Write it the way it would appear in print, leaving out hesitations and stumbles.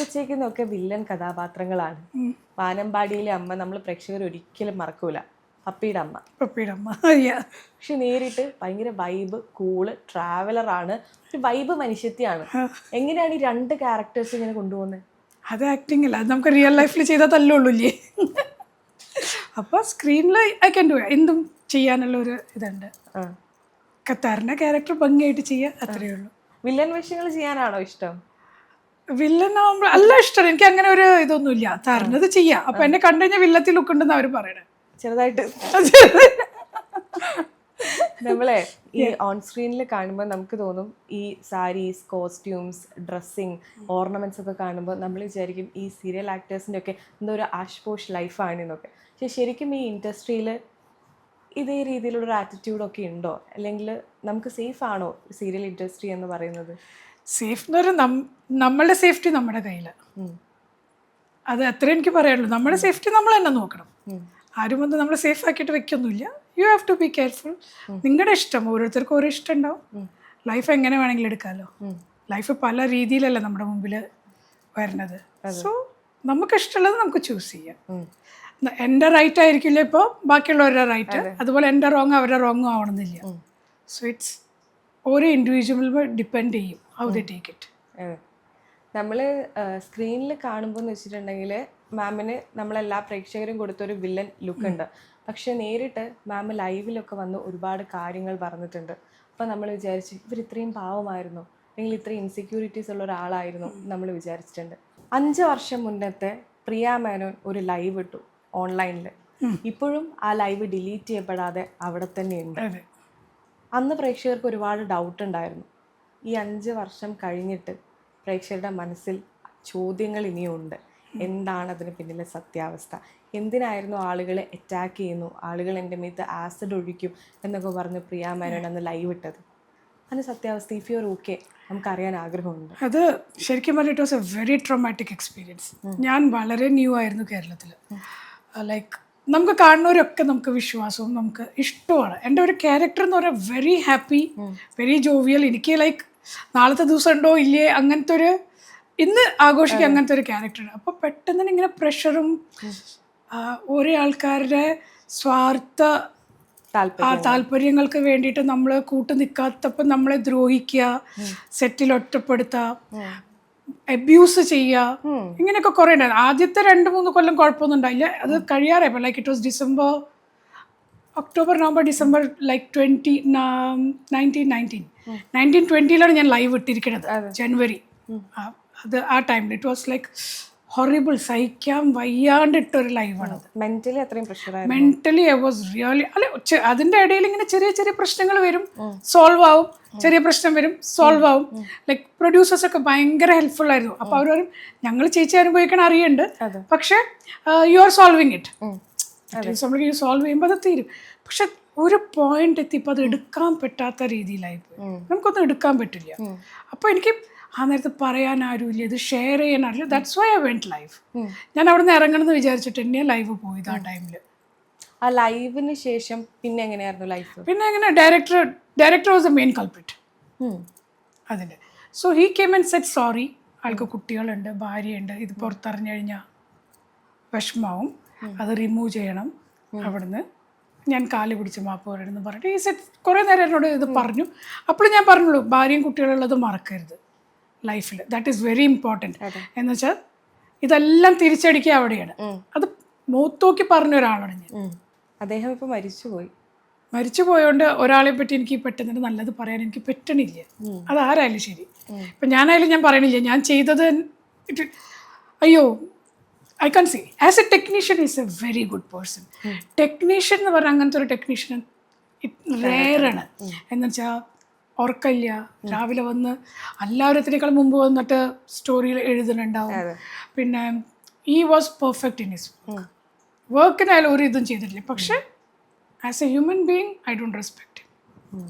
വെച്ചേക്കുന്നൊക്കെ villain കഥാപാത്രങ്ങളാണ്. വാനമ്പാടിയിലെ അമ്മ നമ്മൾ പ്രേക്ഷകർ ഒരിക്കലും മറക്കൂല, പപ്പിയുടെ അമ്മ. പക്ഷെ നേരിട്ട് ഭയങ്കര വൈബ്, കൂള്, ട്രാവലറാണ്, ഒരു വൈബ് മനുഷ്യത്തിയാണ്. എങ്ങനെയാണ് ഈ രണ്ട് ക്യാരക്ടേഴ്സ് ഇങ്ങനെ കൊണ്ടുപോകുന്നത്? അത് ആക്ടിങ് അല്ല, അത് നമുക്ക് റിയൽ ലൈഫിൽ ചെയ്താൽ തല്ലുള്ളൂ. അപ്പോൾ സ്ക്രീനിൽ ഐ ക്യാൻ ഡു എന്തും ചെയ്യാനുള്ള ഒരു ഇതുണ്ട്. കത്താറിൻ്റെ ക്യാരക്ടർ ഭംഗിയായിട്ട് ചെയ്യുക, അത്രയേ ഉള്ളൂ. വില്ലൻ വേഷങ്ങൾ ചെയ്യാനാണോ ഇഷ്ടം? വില്ലൻ ആവുമ്പോൾ അല്ല ഇഷ്ടം. എനിക്ക് അങ്ങനെ ഒരു ഇതൊന്നുമില്ല, തരുന്നത് ചെയ്യാം. അപ്പൊ എന്നെ കണ്ടു കഴിഞ്ഞാൽ വില്ലത്തിൽ ലുക്ക് ഉണ്ടെന്ന് അവർ പറയണേ. ചെറുതായിട്ട് നമ്മളെ ഈ ഓൺ സ്ക്രീനിൽ കാണുമ്പോൾ നമുക്ക് തോന്നും ഈ സാരീസ്, കോസ്റ്റ്യൂംസ്, ഡ്രസ്സിങ്, ഓർണമെന്റ്സ് ഒക്കെ കാണുമ്പോൾ നമ്മൾ വിചാരിക്കും ഈ സീരിയൽ ആക്ടേഴ്സിൻ്റെ ഒക്കെ എന്തോ ഒരു ആഷ്പോഷ് ലൈഫാണെന്നൊക്കെ. പക്ഷെ ശരിക്കും ഈ ഇൻഡസ്ട്രിയിൽ ഇതേ രീതിയിലുള്ളൊരു ആറ്റിറ്റ്യൂഡൊക്കെ ഉണ്ടോ? അല്ലെങ്കിൽ നമുക്ക് സേഫ് ആണോ സീരിയൽ ഇൻഡസ്ട്രി എന്ന് പറയുന്നത്? സേഫ് എന്ന് പറഞ്ഞാൽ നമ്മളുടെ സേഫ്റ്റി നമ്മുടെ കയ്യിലാണ്. അത് അത്രേ എനിക്ക് പറയാനുള്ളൂ. നമ്മുടെ സേഫ്റ്റി നമ്മൾ തന്നെ നോക്കണം. ആരും വന്ന് നമ്മൾ സേഫ് ആക്കിയിട്ട് വെക്കൊന്നുമില്ല. You have to be careful. നിങ്ങളുടെ ഇഷ്ടം, ഓരോരുത്തർക്കും ഓരോ ഇഷ്ടം ഉണ്ടാവും. ലൈഫ് എങ്ങനെ വേണമെങ്കിലും എടുക്കാമല്ലോ. ലൈഫ് പല രീതിയിലല്ല നമ്മുടെ മുമ്പിൽ വരുന്നത്. സോ നമുക്ക് ഇഷ്ടമുള്ളത് നമുക്ക് ചൂസ് ചെയ്യാം. എൻ്റെ റൈറ്റ് ആയിരിക്കില്ല ഇപ്പോൾ ബാക്കിയുള്ളവരുടെ റൈറ്റ്, അതുപോലെ എൻ്റെ റോങ് അവരുടെ റോങ്ങും ആവണമെന്നില്ല. സോ ഇറ്റ്സ് ഓരോ ഇൻഡിവിജ്വൽ ഡിപ്പെൻഡ് ചെയ്യും ഹൗ ദേ ടേക്ക് ഇറ്റ്. നമ്മൾ സ്ക്രീനിൽ കാണുമ്പോൾ എന്ന് വെച്ചിട്ടുണ്ടെങ്കിൽ മാമിന് നമ്മളെല്ലാ പ്രേക്ഷകരും കൊടുത്തൊരു വില്ലൻ ലുക്ക് ഉണ്ട്. പക്ഷെ നേരിട്ട് മാം ലൈവിലൊക്കെ വന്ന് ഒരുപാട് കാര്യങ്ങൾ പറഞ്ഞിട്ടുണ്ട്. അപ്പം നമ്മൾ വിചാരിച്ചു ഇവർ ഇത്രയും പാവമായിരുന്നു, അല്ലെങ്കിൽ ഇത്രയും ഇൻസെക്യൂരിറ്റീസ് ഉള്ള ഒരാളായിരുന്നു നമ്മൾ വിചാരിച്ചിട്ടുണ്ട്. 5 വർഷം മുന്നത്തെ പ്രിയ മേനോൻ ഒരു ലൈവ് ഇട്ടു ഓൺലൈനിൽ. ഇപ്പോഴും ആ ലൈവ് ഡിലീറ്റ് ചെയ്യപ്പെടാതെ അവിടെ തന്നെയുണ്ട്. അന്ന് പ്രേക്ഷകർക്ക് ഒരുപാട് ഡൗട്ട് ഉണ്ടായിരുന്നു. ഈ 5 വർഷം കഴിഞ്ഞിട്ട് പ്രേക്ഷകരുടെ മനസ്സിൽ ചോദ്യങ്ങൾ ഇനിയുണ്ട്. എന്താണ് അതിന് പിന്നിലെ സത്യാവസ്ഥ? എന്തിനായിരുന്നു ആളുകളെ അറ്റാക്ക് ചെയ്യുന്നു, ആളുകൾ എൻ്റെ മീത്ത് ആസിഡ് ഒഴിക്കും എന്നൊക്കെ പറഞ്ഞ് പ്രിയ മേനോൻ അന്ന് ലൈവ് ഇട്ടത്? അതിന് സത്യാവസ്ഥ ഇഫ് യു ആർ ഓക്കെ നമുക്കറിയാൻ ആഗ്രഹമുണ്ട്. അത് ശരിക്കും പറഞ്ഞാൽ it was A very traumatic experience. ഞാൻ വളരെ ന്യൂ ആയിരുന്നു കേരളത്തിൽ. ലൈക്ക് നമുക്ക് കാണുന്നവരൊക്കെ നമുക്ക് വിശ്വാസവും നമുക്ക് ഇഷ്ടമാണ്. എൻ്റെ ഒരു ക്യാരക്ടർ എന്ന് പറഞ്ഞാൽ വെരി ഹാപ്പി, വെരി ജോവിയൽ. എനിക്ക് ലൈക്ക് നാളത്തെ ദിവസം ഉണ്ടോ ഇല്ലേ അങ്ങനത്തെ ഒരു, ഇന്ന് ആഘോഷിക്കുക അങ്ങനത്തെ ഒരു ക്യാരക്ടറാണ്. അപ്പോൾ പെട്ടെന്ന് തന്നെ ഇങ്ങനെ പ്രഷറും ഓരോ ആൾക്കാരുടെ സ്വാർത്ഥ താല്പര്യങ്ങൾക്ക് വേണ്ടിയിട്ട് നമ്മൾ കൂട്ടു നിൽക്കാത്തപ്പോൾ നമ്മളെ ദ്രോഹിക്കുക, സെറ്റിൽ ഒറ്റപ്പെടുത്തുക, അബ്യൂസ് ചെയ്യുക, ഇങ്ങനെയൊക്കെ കുറേ ഉണ്ടായിരുന്നു. ആദ്യത്തെ 2-3 കൊല്ലം കുഴപ്പമൊന്നും ഉണ്ടായില്ല. അത് കഴിയാറായപ്പോൾ like it was October November December like 1920 ഞാൻ ലൈവ് ഇട്ടിരിക്കുന്നത്. ജനുവരി അത് ആ ടൈമിൽ ഇറ്റ് വാസ് ലൈക്ക് ഹൊറിബിൾ. സഹിക്കാൻ വയ്യാണ്ട് ഇട്ടൊരു ലൈവാണ്. മെന്റലി അത്രയും പ്രഷറായി. മെന്റലി ഐ വാസ് റിയലി അതിൻ്റെ ഇടയിൽ ഇങ്ങനെ ചെറിയ ചെറിയ പ്രശ്നങ്ങൾ വരും, സോൾവ് ആവും. ചെറിയ പ്രശ്നം വരും, സോൾവ് ആവും. ലൈക്ക് പ്രൊഡ്യൂസേഴ്സൊക്കെ ഭയങ്കര ഹെൽപ്ഫുൾ ആയിരുന്നു. അപ്പോൾ അവർ പറയും ഞങ്ങൾ ചേച്ചി അനുഭവിക്കണ അറിയുന്നുണ്ട്, പക്ഷേ യു ആർ സോൾവിങ് ഇറ്റ്. നമ്മൾ സോൾവ് ചെയ്യുമ്പോൾ അത് തീരും. പക്ഷെ ഒരു പോയിന്റ് എത്തിയപ്പോൾ അത് എടുക്കാൻ പറ്റാത്ത രീതിയിലായിപ്പോയി. നമുക്കൊന്നും എടുക്കാൻ പറ്റില്ല. അപ്പോൾ എനിക്ക് ആ നേരത്ത് പറയാൻ ആരുമില്ല, ഇത് ഷെയർ ചെയ്യാൻ അറിയില്ല. That's why I went live. ഞാൻ അവിടെ നിന്ന് ഇറങ്ങണമെന്ന് വിചാരിച്ചിട്ട് തന്നെയാണ് ലൈവ് പോയത് ആ ടൈമിൽ. ആ ലൈവിന് ശേഷം പിന്നെ എങ്ങനെയായിരുന്നു ലൈഫ്? പിന്നെ എങ്ങനെ director was the main culprit അതിന്. So he came and said sorry, ആൾക്ക് കുട്ടികളുണ്ട്, ഭാര്യയുണ്ട്, ഇത് പുറത്തറിഞ്ഞു കഴിഞ്ഞാൽ വിഷമാവും, അത് റിമൂവ് ചെയ്യണം അവിടുന്ന്, ഞാൻ കാല് പിടിച്ച് മാപ്പ് പറയണമെന്ന് പറഞ്ഞിട്ട് ഈ സെറ്റ് കുറേ നേരം എന്നോട് ഇത് പറഞ്ഞു. അപ്പോൾ ഞാൻ പറഞ്ഞുള്ളൂ ഭാര്യയും കുട്ടികളുള്ളത് മറക്കരുത് ലൈഫിൽ, ദാറ്റ് ഈസ് വെരി ഇമ്പോർട്ടൻറ്റ്. എന്ന് വെച്ചാൽ ഇതെല്ലാം തിരിച്ചടിക്കുക അവിടെയാണ്. അത് മൂത്തോക്കി പറഞ്ഞ ഒരാളാണ് ഞാൻ. അദ്ദേഹം ഇപ്പോൾ മരിച്ചു പോയോണ്ട് ഒരാളെ പറ്റി എനിക്ക് പെട്ടെന്ന് നല്ലത് പറയാൻ എനിക്ക് പറ്റണില്ല. അതാരായാലും ശരി. ഇപ്പം ഞാനായാലും ഞാൻ പറയണില്ല ഞാൻ ചെയ്തത്. അയ്യോ I can say as a technician is a very good person. Technician എന്ന് പറഞ്ഞാൽ അങ്ങനത്തെ ഒരു ടെക്നീഷ്യൻ റെയറാണ്. എന്ന് വെച്ചാൽ ഉറക്കമില്ല, രാവിലെ വന്ന് എല്ലാവരത്തിനേക്കാൾ മുമ്പ് വന്നിട്ട് സ്റ്റോറിയിൽ എഴുതുന്നുണ്ടാവും. പിന്നെ ഈ വാസ് പെർഫെക്റ്റ് ഇൻ ഹിസ് വർക്കിനായാലും ഒരു ഇതും ചെയ്തിട്ടില്ല. പക്ഷേ as A human being I don't respect him.